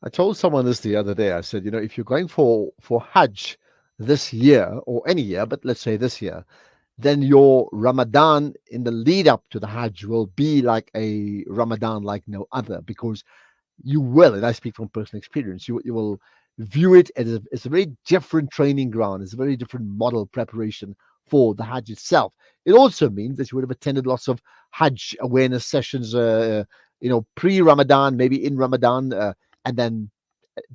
I told someone this the other day. I said, if you're going for Hajj this year or any year, but let's say this year, then your Ramadan in the lead up to the Hajj will be like a Ramadan like no other, because you will, and I speak from personal experience, you will view it as a very different training ground. It's a very different model preparation for the Hajj itself. It also means that you would have attended lots of Hajj awareness sessions, pre-Ramadan, maybe in Ramadan, and then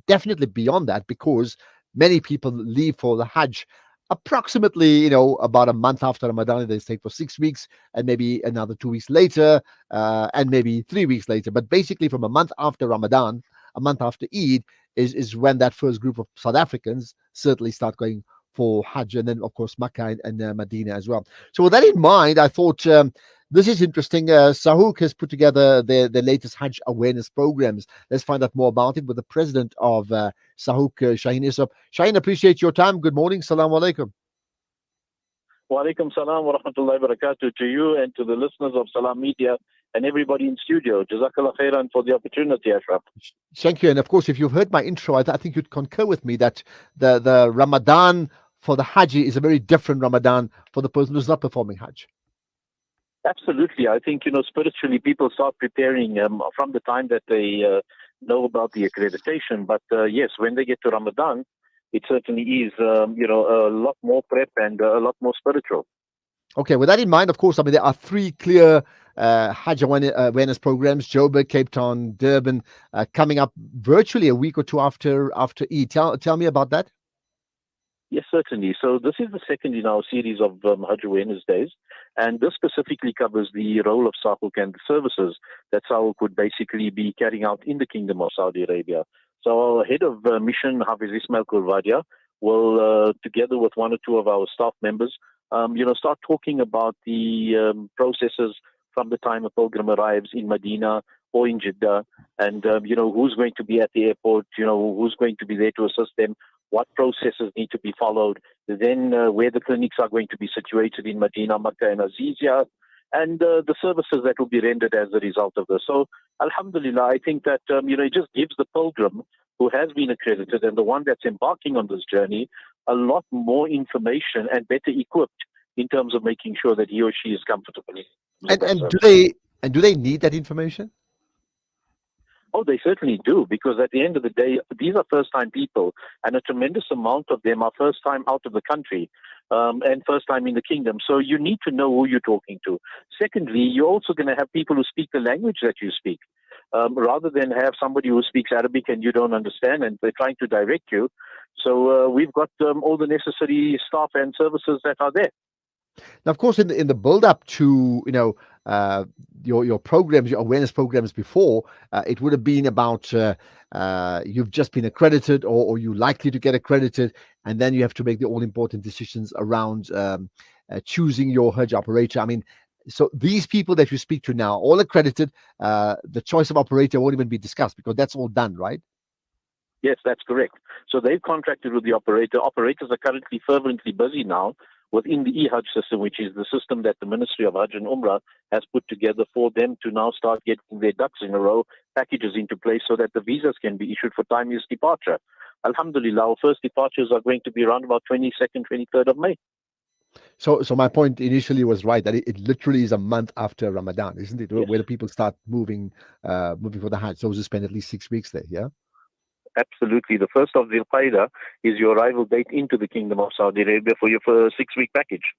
definitely beyond that, because many people leave for the Hajj approximately, about a month after Ramadan. They stay for 6 weeks, and maybe another 2 weeks later, and maybe 3 weeks later. But basically, from a month after Ramadan, a month after Eid, is when that first group of South Africans certainly start going for Hajj, and then of course Makkah and Medina as well. So with that in mind, I thought this is interesting. SAHUC has put together their latest Hajj awareness programs. Let's find out more about it with the president of SAHUC, Shaheen Essop. Shaheen, appreciate your time. Good morning. Salaam alaikum. Wa alaikum salam wa rahmatullahi wa barakatuh to you and to the listeners of Salam Media and everybody in studio. Jazakallah khairan for the opportunity, Ashraf. Thank you. And of course, if you've heard my intro, I think you'd concur with me that the Ramadan for the Haji is a very different Ramadan for the person who's not performing Hajj. Absolutely. I think, spiritually people start preparing from the time that they know about the accreditation. But yes, when they get to Ramadan, it certainly is, a lot more prep and a lot more spiritual. Okay, with that in mind, of course, there are three clear Hajj awareness programs: Joburg, Cape Town, Durban, coming up virtually a week or two after Eid. Tell me about that. Yes, certainly. So this is the second in our series of Hajj Awareness Days, and this specifically covers the role of SAHUC and the services that SAHUC would basically be carrying out in the Kingdom of Saudi Arabia. So our head of mission, Hafiz Ismail Kurvadia, will, together with one or two of our staff members, start talking about the processes from the time a pilgrim arrives in Medina or in Jeddah, and who's going to be at the airport, who's going to be there to assist them, what processes need to be followed, then where the clinics are going to be situated in Medina, Makkah, and Azizia, and the services that will be rendered as a result of this. So, alhamdulillah, I think that, it just gives the pilgrim who has been accredited and the one that's embarking on this journey a lot more information and better equipped in terms of making sure that he or she is comfortable. And do they need that information? Oh, they certainly do, because at the end of the day, these are first-time people, and a tremendous amount of them are first time out of the country and first time in the kingdom. So you need to know who you're talking to. Secondly, you're also going to have people who speak the language that you speak, rather than have somebody who speaks Arabic and you don't understand and they're trying to direct you. So we've got all the necessary staff and services that are there. Now, of course, in the build up to your programs, your awareness programs before, it would have been about you've just been accredited, or you're likely to get accredited, and then you have to make the all important decisions around choosing your Hajj operator. So these people that you speak to now, all accredited, the choice of operator won't even be discussed because that's all done, right? Yes, that's correct. So they've contracted with the operator. Operators are currently fervently busy now within the eHajj system, which is the system that the Ministry of Hajj and Umrah has put together for them to now start getting their ducks in a row, packages into place so that the visas can be issued for timeous departure. Alhamdulillah, our first departures are going to be around about 22nd, 23rd of May. So my point initially was right, that it literally is a month after Ramadan, isn't it? Yes. Where the people start moving for the Hajj. Those who spend at least 6 weeks there, yeah? Absolutely. The first of Dhul Qaidah is your arrival date into the Kingdom of Saudi Arabia for your 6-week package.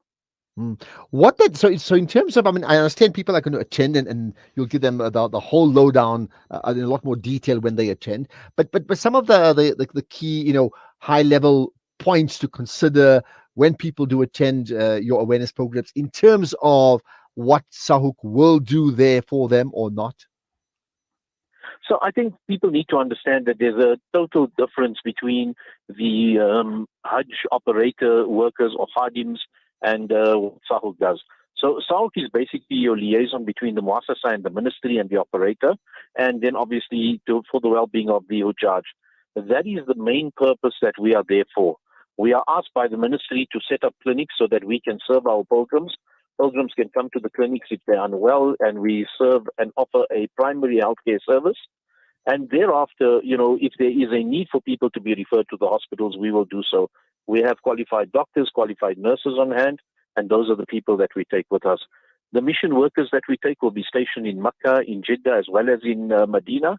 So in terms of, I understand people are going to attend, and you'll give them the whole lowdown in a lot more detail when they attend. But some of the key, high level points to consider when people do attend your awareness programs in terms of what SAHUC will do there for them or not. So I think people need to understand that there's a total difference between the Hajj operator workers or Khadims and what SAHUC does. So SAHUC is basically your liaison between the Muassasa and the ministry and the operator, and then obviously for the well-being of the Hujjaj. That is the main purpose that we are there for. We are asked by the ministry to set up clinics so that we can serve our pilgrims. Pilgrims can come to the clinics if they're unwell, and we serve and offer a primary healthcare service. And thereafter, if there is a need for people to be referred to the hospitals, we will do so. We have qualified doctors, qualified nurses on hand, and those are the people that we take with us. The mission workers that we take will be stationed in Makkah, in Jeddah, as well as in Medina,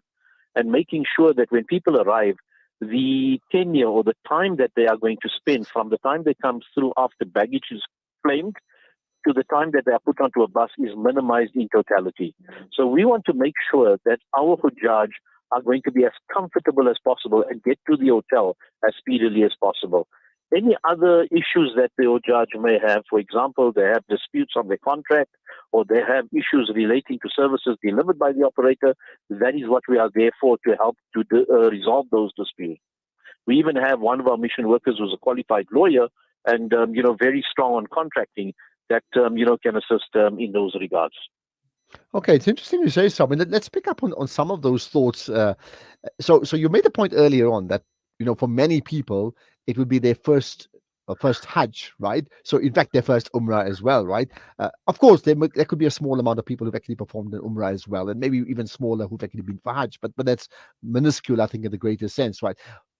and making sure that when people arrive, the tenure or the time that they are going to spend from the time they come through after baggage is claimed to the time that they are put onto a bus is minimized in totality. So we want to make sure that our Hujjaj are going to be as comfortable as possible and get to the hotel as speedily as possible. Any other issues that the Hujjaj may have, for example, they have disputes on their contract or they have issues relating to services delivered by the operator, that is what we are there for, to help to resolve those disputes. We even have one of our mission workers who's a qualified lawyer and, very strong on contracting that, can assist in those regards. Okay, it's interesting you say something. Let's pick up on some of those thoughts. So you made a point earlier on that for many people it would be their first Hajj, right? So in fact their first Umrah as well, right? Of course there could be a small amount of people who've actually performed an Umrah as well, and maybe even smaller who've actually been for Hajj, but that's minuscule, I think, in the greater sense, right?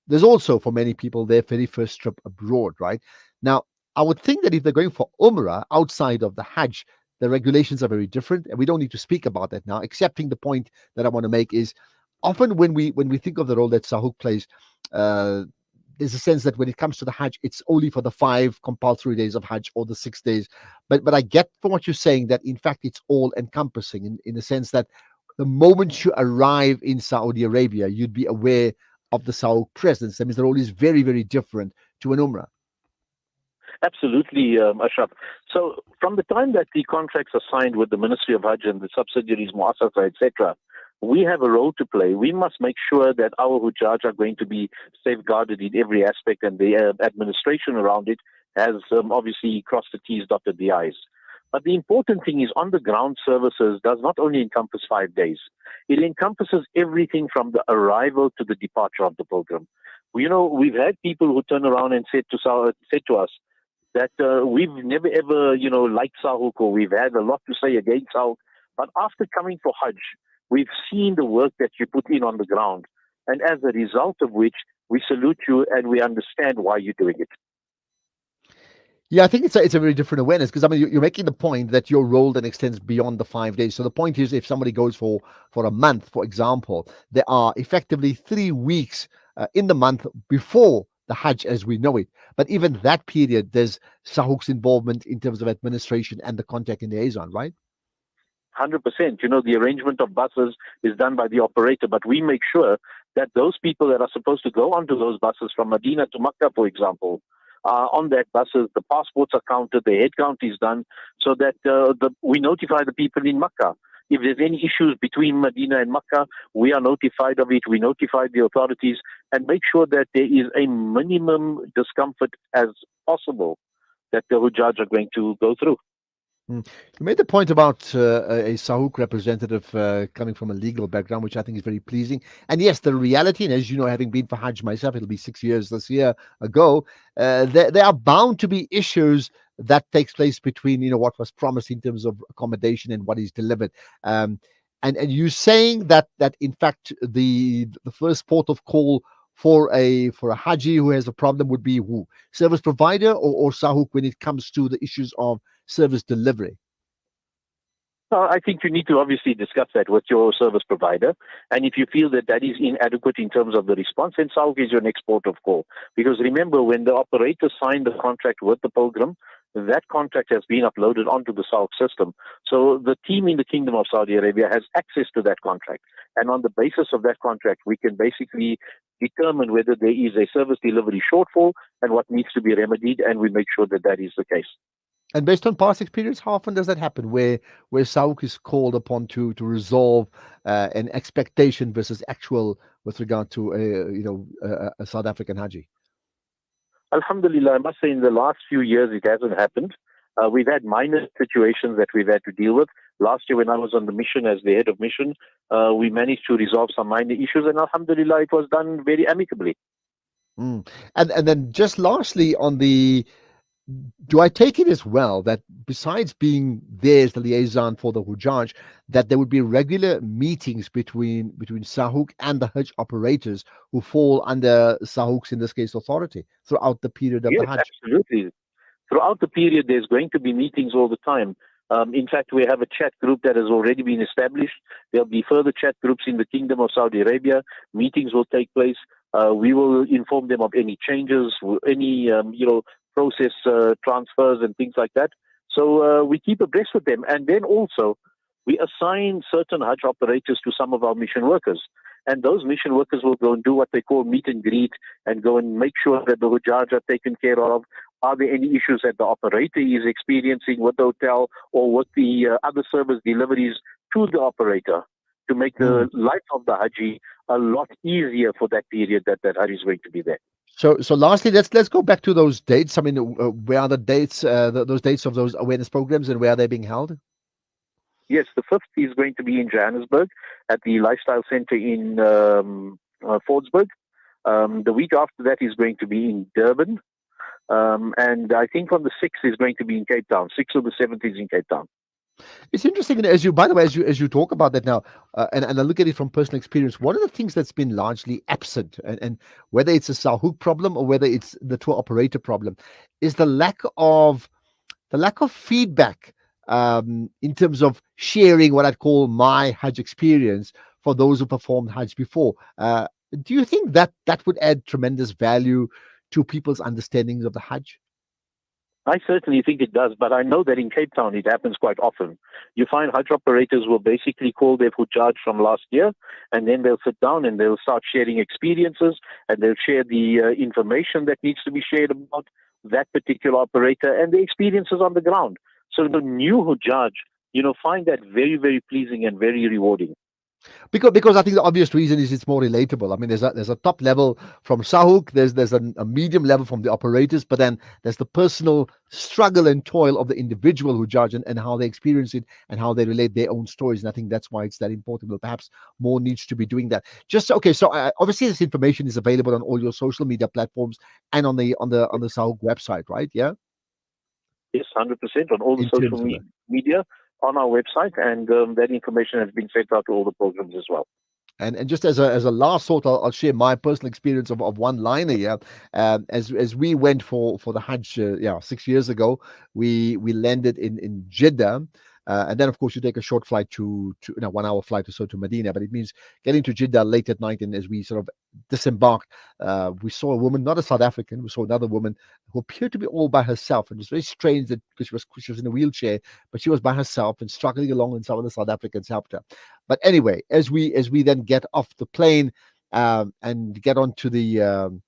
There's also for many people their very first trip abroad, right? Now I would think that if they're going for Umrah outside of the Hajj, the regulations are very different, and we don't need to speak about that now. Excepting the point that I want to make is, often when we think of the role that SAHUC plays, uh, there's a sense that when it comes to the Hajj, it's only for the 5 compulsory days of Hajj or the 6 days. But I get from what you're saying that in fact it's all encompassing in the sense that the moment you arrive in Saudi Arabia, you'd be aware of the SAHUC presence. That means the role is very, very different to an Umrah. Absolutely, Ashraf. So from the time that the contracts are signed with the Ministry of Hajj and the subsidiaries, Muassasa, etc., we have a role to play. We must make sure that our Hujjaj are going to be safeguarded in every aspect, and the administration around it has obviously crossed the T's, dotted the I's. But the important thing is on-the-ground services does not only encompass 5 days. It encompasses everything from the arrival to the departure of the pilgrim. We've had people who turn around and said to us, that we've never ever, liked SAHUC, or we've had a lot to say against SAHUC. But after coming for Hajj, we've seen the work that you put in on the ground. And as a result of which, we salute you and we understand why you're doing it. Yeah, I think it's a very different awareness, because I mean you're making the point that your role then extends beyond the 5 days. So the point is, if somebody goes for a month, for example, there are effectively 3 weeks in the month before the Hajj as we know it. But even that period, there's SAHUC's involvement in terms of administration and the contact and liaison, right? 100%. The arrangement of buses is done by the operator, but we make sure that those people that are supposed to go onto those buses from Medina to Makkah, for example, on that buses, the passports are counted, the head count is done, so that we notify the people in Makkah. If there's any issues between Medina and Makkah, we are notified of it. We notify the authorities and make sure that there is a minimum discomfort as possible that the Hujjaj are going to go through. You made the point about a SAHUC representative coming from a legal background, which I think is very pleasing. And yes, the reality, and as you know, having been for Hajj myself, it'll be 6 years this year ago, there are bound to be issues that takes place between what was promised in terms of accommodation and what is delivered. And you saying that in fact the first port of call for a Haji who has a problem would be who? Service provider or SAHUC when it comes to the issues of service delivery? I think you need to obviously discuss that with your service provider. And if you feel that that is inadequate in terms of the response, then SAHUC is your next port of call. Because remember, when the operator signed the contract with the pilgrim, that contract has been uploaded onto the SAHUC system. So the team in the Kingdom of Saudi Arabia has access to that contract. And on the basis of that contract, we can basically determine whether there is a service delivery shortfall and what needs to be remedied, and we make sure that that is the case. And based on past experience, how often does that happen, where SAHUC is called upon to resolve an expectation versus actual with regard to a South African Haji? Alhamdulillah, I must say in the last few years it hasn't happened. We've had minor situations that we've had to deal with. Last year when I was on the mission as the head of mission, we managed to resolve some minor issues, and alhamdulillah it was done very amicably. And then just lastly on the do I take it as well that besides being there as the liaison for the Hujjaj, that there would be regular meetings between SAHUC and the Hajj operators who fall under SAHUC's, in this case, authority throughout the period of the Yes, Hajj? absolutely. Throughout the period, there's going to be meetings all the time. In fact, we have a chat group that has already been established. There'll be further chat groups in the Kingdom of Saudi Arabia. Meetings will take place. We will inform them of any changes, any process transfers and things like that. So we keep abreast with them, and then also we assign certain Hajj operators to some of our mission workers. And those mission workers will go and do what they call meet and greet and go and make sure that the Hujjaj are taken care of. Are there any issues that the operator is experiencing with the hotel or with the other service deliveries to the operator to make Hmm. the life of the Haji a lot easier for that period that Haji is going to be there? So lastly, let's go back to those dates. I mean, where are the dates? Those dates of those awareness programs, and where are they being held? Yes, the 5th is going to be in Johannesburg at the Lifestyle Center in Fordsburg. The week after that is going to be in Durban. And I think on the 6th is going to be in Cape Town. 6th or the 7th is in Cape Town. It's interesting, and as you, by the way, as you talk about that now, and I look at it from personal experience, one of the things that's been largely absent, and whether it's a Sahuk problem or whether it's the tour operator problem, is the lack of feedback in terms of sharing what I'd call my Hajj experience for those who performed Hajj before. Do you think that that would add tremendous value to people's understandings of the Hajj? I certainly think it does, but I know that in Cape Town it happens quite often. You find Hajj operators will basically call their Hujjaj from last year, and then they'll sit down and they'll start sharing experiences, and they'll share the information that needs to be shared about that particular operator and the experiences on the ground. So the new Hujjaj, find that very, very pleasing and very rewarding. Because I think the obvious reason is it's more relatable. I mean, there's a top level from Sahuk, there's a medium level from the operators, but then there's the personal struggle and toil of the individual who judge, and how they experience it and how they relate their own stories. And I think that's why it's that important. But perhaps more needs to be doing that. Just okay. So obviously this information is available on all your social media platforms and on the Sahuk website, right? Yeah. Yes, 100% on all the In social terms of that. media on our website, and that information has been sent out to all the programs as well. And just as a last thought, I'll share my personal experience of one liner here. As we went for the Hajj, 6 years ago, we landed in Jeddah. And then, of course, you take a short flight to 1 hour flight or so to Medina, but it means getting to Jeddah late at night. And as we sort of disembarked, we saw a woman, not a South African, we saw another woman who appeared to be all by herself. And it was very strange that because she was in a wheelchair, but she was by herself and struggling along, and some of the South Africans helped her. But anyway, as we then get off the plane and get onto the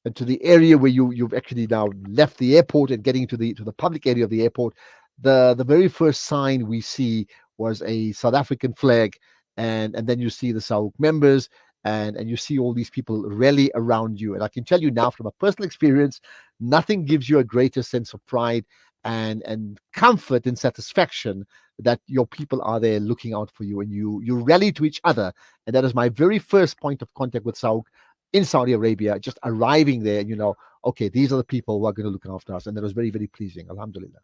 into the area where you've actually now left the airport and getting to the public area of the airport, the very first sign we see was a South African flag, and then you see the SAUC members, and you see all these people rally around you. And I can tell you now from a personal experience, nothing gives you a greater sense of pride and comfort and satisfaction that your people are there looking out for you, and you rally to each other. And that is my very first point of contact with SAUC in Saudi Arabia, just arriving there, and okay, these are the people who are going to look after us. And that was very, very pleasing. Alhamdulillah.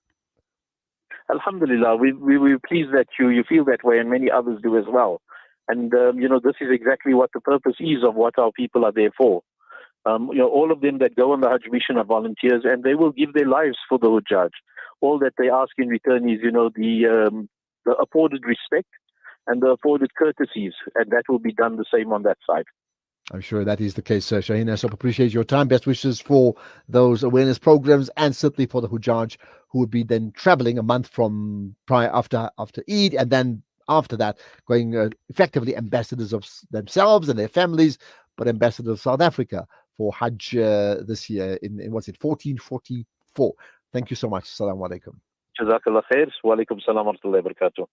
Alhamdulillah, we're pleased that you feel that way, and many others do as well. And this is exactly what the purpose is of what our people are there for. All of them that go on the Hajj mission are volunteers, and they will give their lives for the Hujjaj. All that they ask in return is, the afforded respect and the afforded courtesies, and that will be done the same on that side. I'm sure that is the case, Shaheen Essop. Appreciate your time. Best wishes for those awareness programs, and certainly for the Hujjaj who would be then traveling a month from prior after Eid, and then after that going effectively ambassadors of themselves and their families, but ambassadors of South Africa for Hajj this year in what's it, 1444. Thank you so much. Assalamu alaikum. Jazakallah khair. Wa alaikum salam wa rahmatullahi wa barakatuh.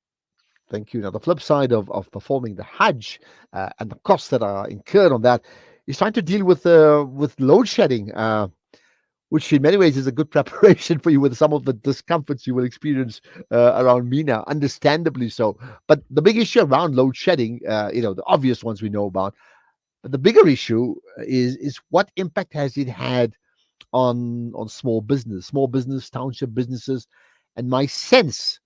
Thank you. Now, the flip side of performing the Hajj and the costs that are incurred on that is trying to deal with load shedding, which in many ways is a good preparation for you with some of the discomforts you will experience around Mina, understandably so. But the big issue around load shedding, the obvious ones we know about, but the bigger issue is what impact has it had on small business, township businesses, and my sense,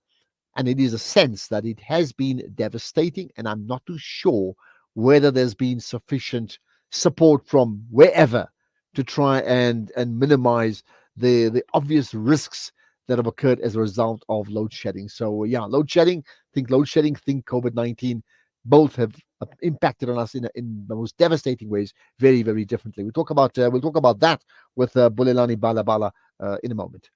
and it is a sense, that it has been devastating, and I'm not too sure whether there's been sufficient support from wherever to try and minimize the obvious risks that have occurred as a result of load shedding. So yeah, load shedding, think COVID-19, both have impacted on us in the most devastating ways, very very differently. We'll talk about that with Bulelani Balabala in a moment.